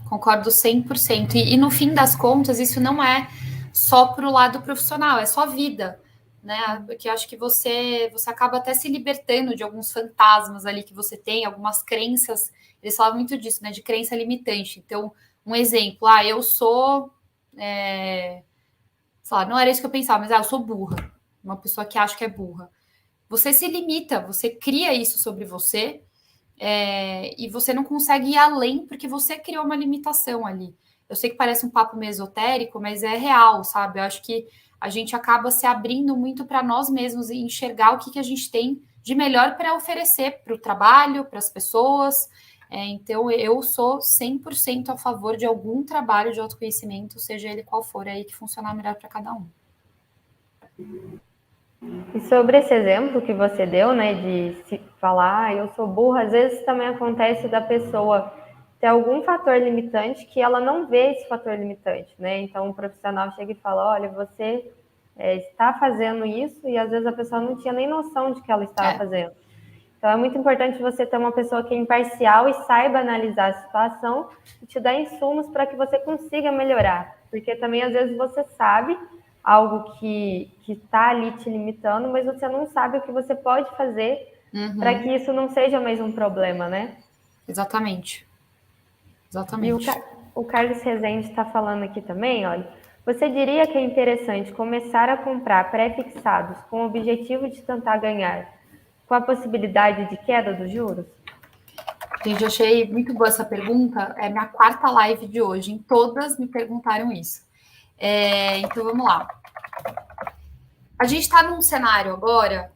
Concordo 100%. E no fim das contas, isso não é só para o lado profissional, é só vida, né? Porque eu acho que você acaba até se libertando de alguns fantasmas ali que você tem, algumas crenças. Eles falam muito disso, né? De crença limitante. Então, um exemplo, eu sou. Sei lá, não era isso que eu pensava, mas eu sou burra. Uma pessoa que acha que é burra. Você se limita, você cria isso sobre você. E você não consegue ir além porque você criou uma limitação ali. Eu sei que parece um papo meio esotérico, mas é real, sabe? Eu acho que a gente acaba se abrindo muito para nós mesmos e enxergar o que a gente tem de melhor para oferecer para o trabalho, para as pessoas. Então, eu sou 100% a favor de algum trabalho de autoconhecimento, seja ele qual for, aí que funcionar melhor para cada um. E sobre esse exemplo que você deu, né, de falar, eu sou burra, às vezes também acontece da pessoa ter algum fator limitante que ela não vê esse fator limitante, né? Então o profissional chega e fala, olha, você está fazendo isso, e às vezes a pessoa não tinha nem noção de que ela estava fazendo. Então é muito importante você ter uma pessoa que é imparcial e saiba analisar a situação e te dar insumos para que você consiga melhorar. Porque também às vezes você sabe algo que está ali te limitando, mas você não sabe o que você pode fazer para que isso não seja mais um problema, né? Exatamente. E o Carlos Rezende está falando aqui também, olha, você diria que é interessante começar a comprar pré-fixados com o objetivo de tentar ganhar, com a possibilidade de queda dos juros? Gente, eu achei muito boa essa pergunta. É minha quarta live de hoje. Em todas me perguntaram isso. Então vamos lá. A gente está num cenário agora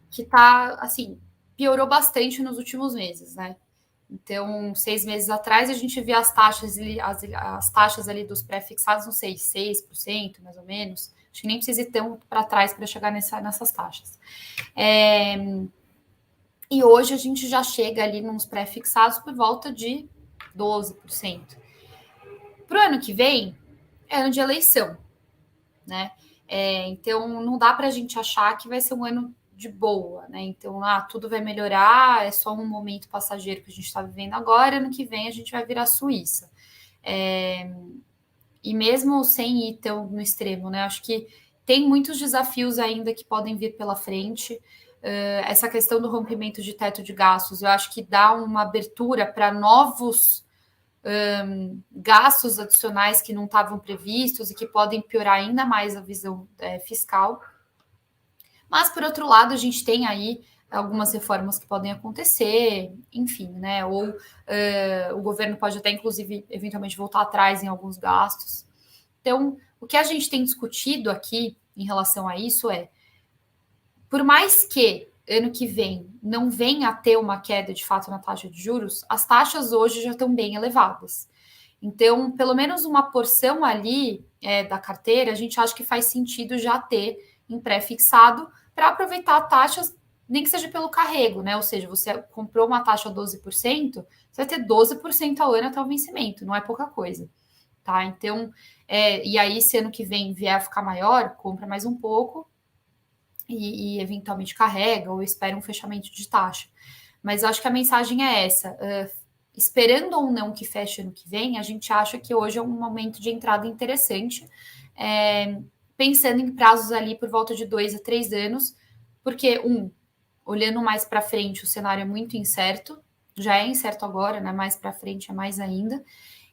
que está, assim, piorou bastante nos últimos meses, né? Então, 6 meses atrás, a gente via as taxas ali dos pré-fixados, não sei, 6%, mais ou menos. Acho que nem precisa ir tão para trás para chegar nessas taxas. E hoje a gente já chega ali nos pré-fixados por volta de 12%. Para o ano que vem, é ano de eleição, né? Então, não dá para a gente achar que vai ser um ano de boa, né? Então, tudo vai melhorar, é só um momento passageiro que a gente está vivendo agora, ano que vem a gente vai virar Suíça. E mesmo sem ir tão no extremo, né? Acho que tem muitos desafios ainda que podem vir pela frente. Essa questão do rompimento de teto de gastos, eu acho que dá uma abertura para novos gastos adicionais que não estavam previstos e que podem piorar ainda mais a visão fiscal. Mas, por outro lado, a gente tem aí algumas reformas que podem acontecer, enfim, né? Ou o governo pode até, inclusive, eventualmente voltar atrás em alguns gastos. Então, o que a gente tem discutido aqui em relação a isso por mais que ano que vem não venha a ter uma queda de fato na taxa de juros, as taxas hoje já estão bem elevadas. Então, pelo menos uma porção ali da carteira, a gente acha que faz sentido já ter em pré-fixado para aproveitar taxas, nem que seja pelo carrego, né? Ou seja, você comprou uma taxa 12%, você vai ter 12% ao ano até o vencimento, não é pouca coisa, tá? Então, e aí, se ano que vem vier a ficar maior, compra mais um pouco, e eventualmente carrega ou espera um fechamento de taxa. Mas eu acho que a mensagem é essa. Esperando ou não que feche ano que vem, a gente acha que hoje é um momento de entrada interessante, pensando em prazos ali por volta de 2 a 3 anos, porque, olhando mais para frente, o cenário é muito incerto, já é incerto agora, né? Mais para frente é mais ainda.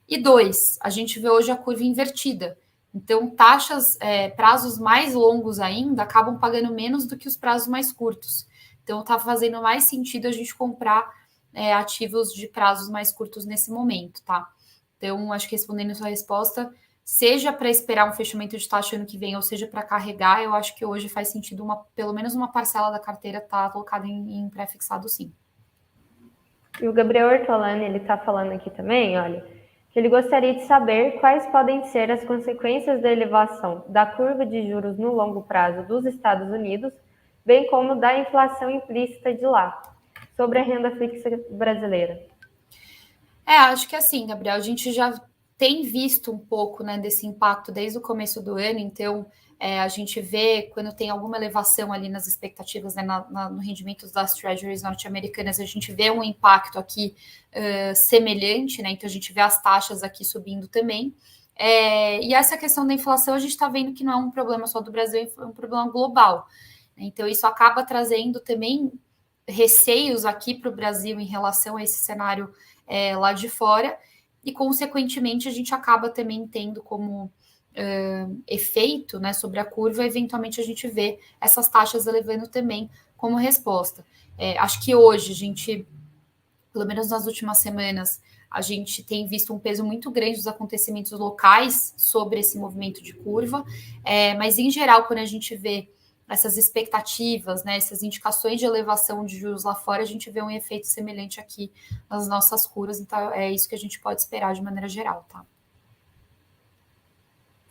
E 2, a gente vê hoje a curva invertida. Então, prazos mais longos ainda acabam pagando menos do que os prazos mais curtos. Então, está fazendo mais sentido a gente comprar ativos de prazos mais curtos nesse momento, tá? Então, acho que respondendo a sua resposta, seja para esperar um fechamento de taxa ano que vem, ou seja para carregar, eu acho que hoje faz sentido pelo menos uma parcela da carteira estar colocada em pré-fixado, sim. E o Gabriel Ortolani, ele está falando aqui também, olha, que ele gostaria de saber quais podem ser as consequências da elevação da curva de juros no longo prazo dos Estados Unidos, bem como da inflação implícita de lá, sobre a renda fixa brasileira. Acho que assim, Gabriel, a gente já tem visto um pouco, né, desse impacto desde o começo do ano, então a gente vê quando tem alguma elevação ali nas expectativas, né, no rendimento das treasuries norte-americanas, a gente vê um impacto aqui semelhante, né, então a gente vê as taxas aqui subindo também. E essa questão da inflação, a gente está vendo que não é um problema só do Brasil, é um problema global. Então, isso acaba trazendo também receios aqui para o Brasil em relação a esse cenário lá de fora, e, consequentemente, a gente acaba também tendo como efeito, né, sobre a curva, eventualmente a gente vê essas taxas elevando também como resposta. Acho que hoje a gente, pelo menos nas últimas semanas, a gente tem visto um peso muito grande dos acontecimentos locais sobre esse movimento de curva, mas em geral, quando a gente vê essas expectativas, né, essas indicações de elevação de juros lá fora, a gente vê um efeito semelhante aqui nas nossas curvas, então é isso que a gente pode esperar de maneira geral, tá?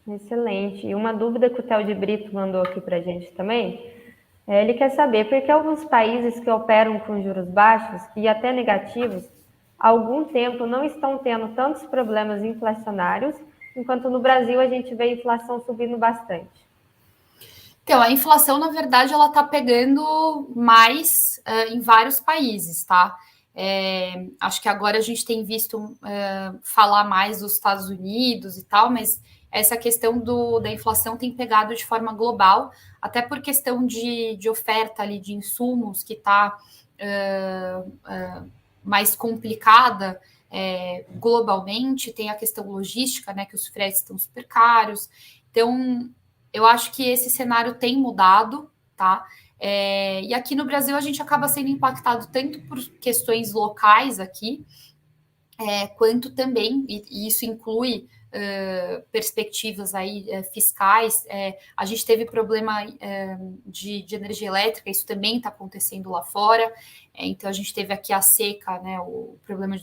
Excelente. E uma dúvida que o Theo de Brito mandou aqui para a gente também, Ele quer saber por que alguns países que operam com juros baixos e até negativos, há algum tempo não estão tendo tantos problemas inflacionários, enquanto no Brasil a gente vê a inflação subindo bastante. Então, a inflação, na verdade, ela está pegando mais em vários países, tá? Acho que agora a gente tem visto falar mais dos Estados Unidos e tal, mas essa questão da inflação tem pegado de forma global, até por questão de oferta ali de insumos que está mais complicada globalmente, tem a questão logística, né, que os fretes estão super caros. Então, eu acho que esse cenário tem mudado, tá? E aqui no Brasil a gente acaba sendo impactado tanto por questões locais aqui, quanto também, e isso inclui perspectivas aí fiscais. A gente teve problema de energia elétrica, isso também está acontecendo lá fora. Então a gente teve aqui a seca, né, o problema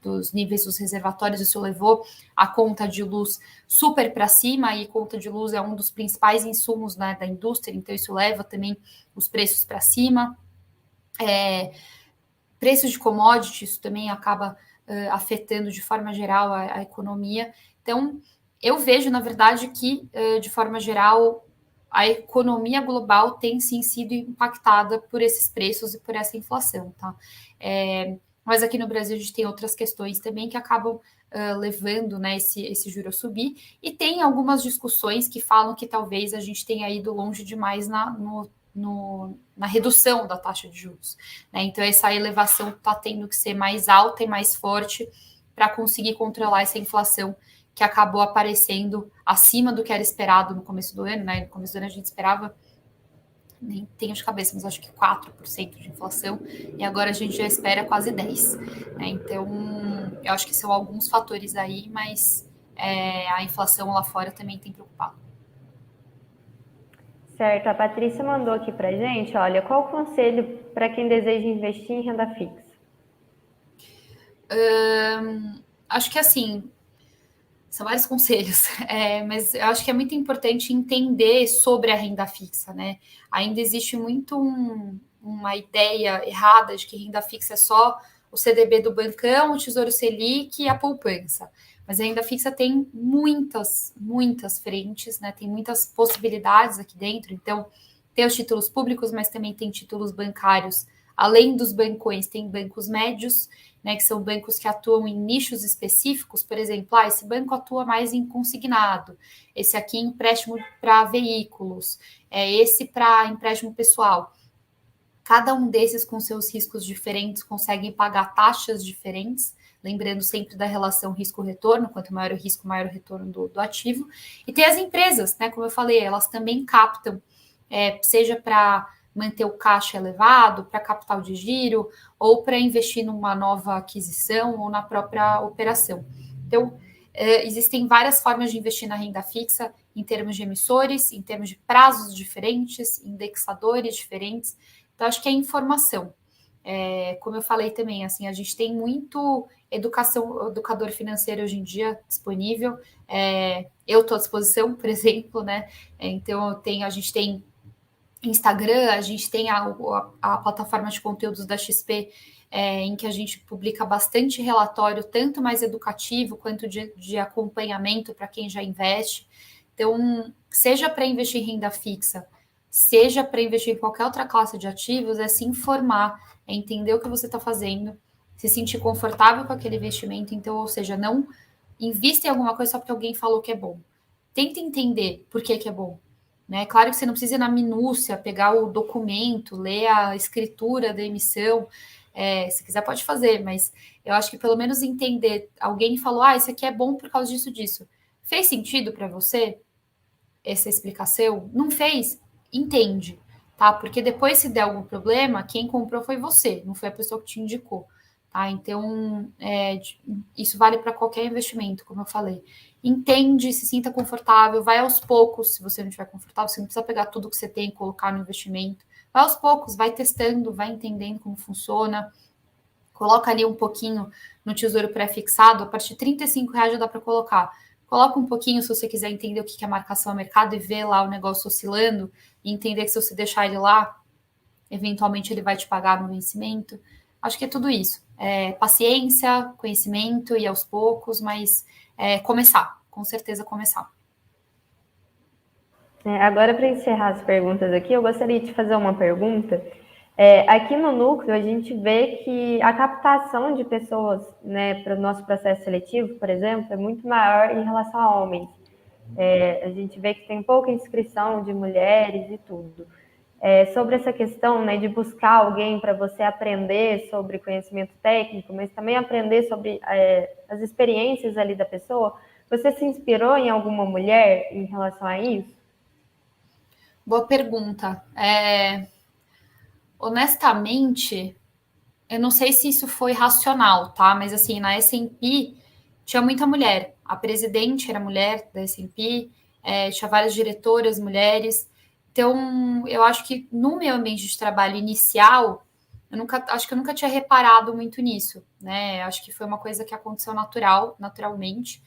dos níveis dos reservatórios, isso levou a conta de luz super para cima, e conta de luz é um dos principais insumos, né, da indústria, então isso leva também os preços para cima. Preços de commodities, isso também acaba afetando de forma geral a economia. Então, eu vejo, na verdade, que, de forma geral, a economia global tem sim sido impactada por esses preços e por essa inflação, tá? Mas aqui no Brasil a gente tem outras questões também que acabam levando, né, esse juro a subir, e tem algumas discussões que falam que talvez a gente tenha ido longe demais na redução da taxa de juros, né? Então, essa elevação está tendo que ser mais alta e mais forte para conseguir controlar essa inflação que acabou aparecendo acima do que era esperado no começo do ano, né? No começo do ano a gente esperava, nem tenho de cabeça, mas acho que 4% de inflação, e agora a gente já espera quase 10%, né? Então, eu acho que são alguns fatores aí, mas a inflação lá fora também tem preocupado. Certo, a Patrícia mandou aqui pra gente, olha, qual o conselho para quem deseja investir em renda fixa? Acho que assim, são vários conselhos, mas eu acho que é muito importante entender sobre a renda fixa, né? Ainda existe muito uma ideia errada de que renda fixa é só o CDB do bancão, o Tesouro Selic e a poupança. Mas a renda fixa tem muitas, muitas frentes, né? Tem muitas possibilidades aqui dentro. Então, tem os títulos públicos, mas também tem títulos bancários. Além dos bancões, tem bancos médios, né, que são bancos que atuam em nichos específicos. Por exemplo, esse banco atua mais em consignado, esse aqui em empréstimo para veículos, esse para empréstimo pessoal. Cada um desses, com seus riscos diferentes, conseguem pagar taxas diferentes, lembrando sempre da relação risco-retorno, quanto maior o risco, maior o retorno do ativo. E tem as empresas, né, como eu falei, elas também captam, seja para manter o caixa elevado, para capital de giro, ou para investir numa nova aquisição ou na própria operação. Então, existem várias formas de investir na renda fixa, em termos de emissores, em termos de prazos diferentes, indexadores diferentes. Então, acho que é informação. Como eu falei também, assim, a gente tem muito educador financeiro hoje em dia disponível. Eu estou à disposição, por exemplo, né? Então, a gente tem Instagram, a gente tem a plataforma de conteúdos da XP, em que a gente publica bastante relatório, tanto mais educativo quanto de acompanhamento para quem já investe. Então, seja para investir em renda fixa, seja para investir em qualquer outra classe de ativos, é se informar, é entender o que você está fazendo, se sentir confortável com aquele investimento. Então, ou seja, não invista em alguma coisa só porque alguém falou que é bom. Tenta entender por que é bom. Né? Claro que você não precisa ir na minúcia, pegar o documento, ler a escritura da emissão. Se quiser, pode fazer, mas eu acho que pelo menos entender. Alguém falou, isso aqui é bom por causa disso, disso. Fez sentido para você essa explicação? Não fez? Entende, tá? Porque depois, se der algum problema, quem comprou foi você, não foi a pessoa que te indicou. Tá? Então, isso vale para qualquer investimento, como eu falei. Entende, se sinta confortável, vai aos poucos, se você não estiver confortável, você não precisa pegar tudo que você tem e colocar no investimento. Vai aos poucos, vai testando, vai entendendo como funciona. Coloca ali um pouquinho no tesouro pré-fixado, a partir de R$ 35 já dá para colocar. coloca um pouquinho se você quiser entender o que é marcação a mercado e ver lá o negócio oscilando e entender que se você deixar ele lá, eventualmente ele vai te pagar no vencimento. Acho que é tudo isso. Paciência, conhecimento e aos poucos, mas começar, com certeza começar. Agora, para encerrar as perguntas aqui, eu gostaria de fazer uma pergunta. Aqui no núcleo, a gente vê que a captação de pessoas, né, para o nosso processo seletivo, por exemplo, é muito maior em relação a homens. A gente vê que tem pouca inscrição de mulheres e tudo. Sobre essa questão, né, de buscar alguém para você aprender sobre conhecimento técnico, mas também aprender sobre as experiências ali da pessoa, você se inspirou em alguma mulher em relação a isso? Boa pergunta. Honestamente, eu não sei se isso foi racional, tá? Mas assim, na S&P tinha muita mulher. A presidente era mulher da S&P, tinha várias diretoras mulheres. Então, eu acho que no meu ambiente de trabalho inicial, acho que eu nunca tinha reparado muito nisso, né? Acho que foi uma coisa que aconteceu naturalmente.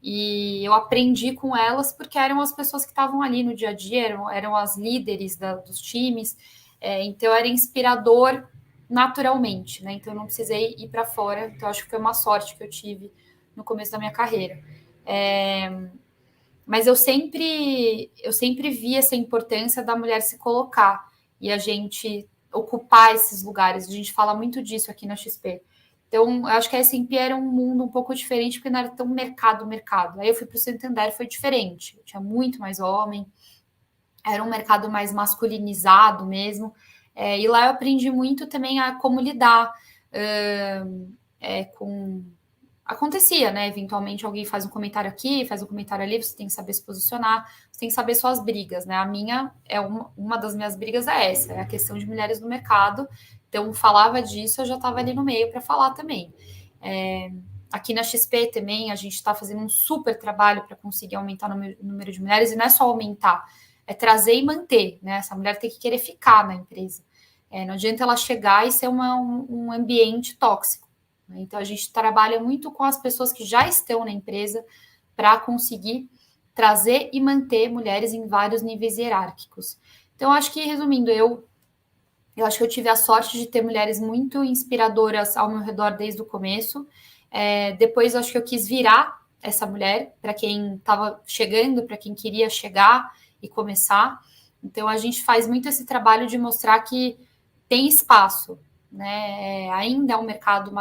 E eu aprendi com elas porque eram as pessoas que estavam ali no dia a dia, eram as líderes dos times. Então, era inspirador naturalmente, né? Então, eu não precisei ir para fora. Então, acho que foi uma sorte que eu tive no começo da minha carreira. Mas eu sempre vi essa importância da mulher se colocar e a gente ocupar esses lugares. A gente fala muito disso aqui na XP. Então, eu acho que a S&P era um mundo um pouco diferente, porque não era tão mercado. Aí eu fui para o Santander, foi diferente. Tinha muito mais homem, era um mercado mais masculinizado mesmo. E lá eu aprendi muito também a como lidar com acontecia, né? Eventualmente alguém faz um comentário aqui, faz um comentário ali, você tem que saber se posicionar, você tem que saber suas brigas, né? A minha uma das minhas brigas é essa, é a questão de mulheres no mercado. Então, falava disso, eu já estava ali no meio para falar também. Aqui na XP também, a gente está fazendo um super trabalho para conseguir aumentar o número de mulheres, e não é só aumentar, é trazer e manter, né? Essa mulher tem que querer ficar na empresa. Não adianta ela chegar e ser um ambiente tóxico. Então, a gente trabalha muito com as pessoas que já estão na empresa para conseguir trazer e manter mulheres em vários níveis hierárquicos. Então, acho que, resumindo, eu acho que eu tive a sorte de ter mulheres muito inspiradoras ao meu redor desde o começo. Depois, acho que eu quis virar essa mulher para quem estava chegando, para quem queria chegar e começar. Então, a gente faz muito esse trabalho de mostrar que tem espaço, né? Ainda é um mercado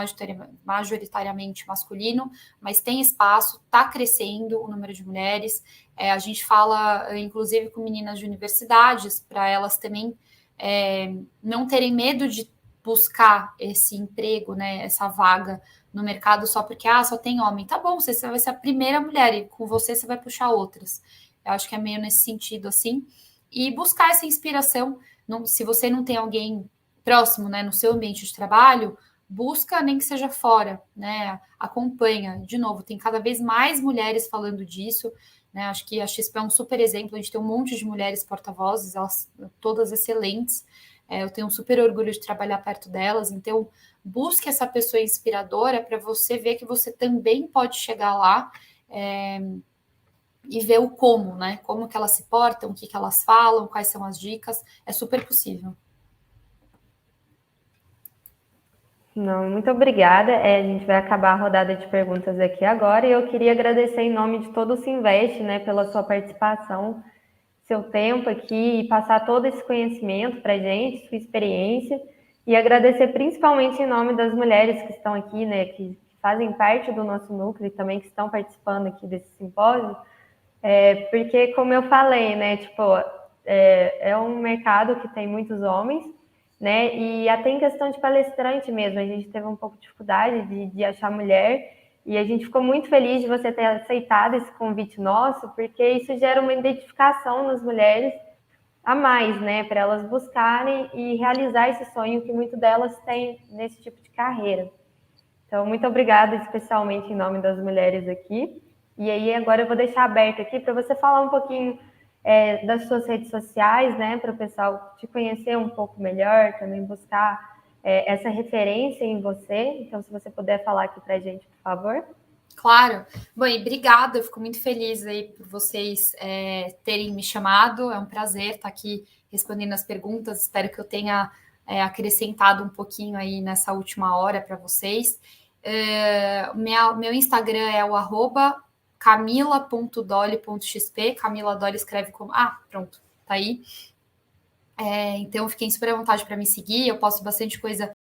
majoritariamente masculino, mas tem espaço, está crescendo o número de mulheres. A gente fala, inclusive, com meninas de universidades, para elas também não terem medo de buscar esse emprego, né? Essa vaga no mercado só porque só tem homem. Tá bom, você vai ser a primeira mulher e com você vai puxar outras. Eu acho que é meio nesse sentido, assim. E buscar essa inspiração. Se você não tem alguém próximo, né, no seu ambiente de trabalho, busca nem que seja fora, né? Acompanha. De novo, tem cada vez mais mulheres falando disso, né? Acho que a XP é um super exemplo. A gente tem um monte de mulheres porta-vozes, elas todas excelentes. Eu tenho um super orgulho de trabalhar perto delas. Então, busque essa pessoa inspiradora para você ver que você também pode chegar lá e ver o como, né? Como que elas se portam, o que elas falam, quais são as dicas. É super possível. Não, muito obrigada. A gente vai acabar a rodada de perguntas aqui agora e eu queria agradecer em nome de todo o Sinvest, né, pela sua participação, seu tempo aqui e passar todo esse conhecimento para a gente, sua experiência, e agradecer principalmente em nome das mulheres que estão aqui, né, que fazem parte do nosso núcleo e também que estão participando aqui desse simpósio, porque, como eu falei, né, tipo, é um mercado que tem muitos homens, né, e até em questão de palestrante mesmo, a gente teve um pouco de dificuldade de achar mulher, e a gente ficou muito feliz de você ter aceitado esse convite nosso, porque isso gera uma identificação nas mulheres a mais, né, para elas buscarem e realizar esse sonho que muitas delas têm nesse tipo de carreira. Então, muito obrigada, especialmente em nome das mulheres aqui. E aí, agora eu vou deixar aberto aqui para você falar um pouquinho das suas redes sociais, né, para o pessoal te conhecer um pouco melhor, também buscar essa referência em você. Então, se você puder falar aqui para a gente, por favor. Claro. Bom, e obrigada, eu fico muito feliz aí por vocês terem me chamado, é um prazer estar aqui respondendo as perguntas, espero que eu tenha acrescentado um pouquinho aí nessa última hora para vocês. Meu Instagram é o @camila.dolly.xp, Camila Dolly escreve como... Ah, pronto, tá aí. Então fiquem super à vontade para me seguir, eu posto bastante coisa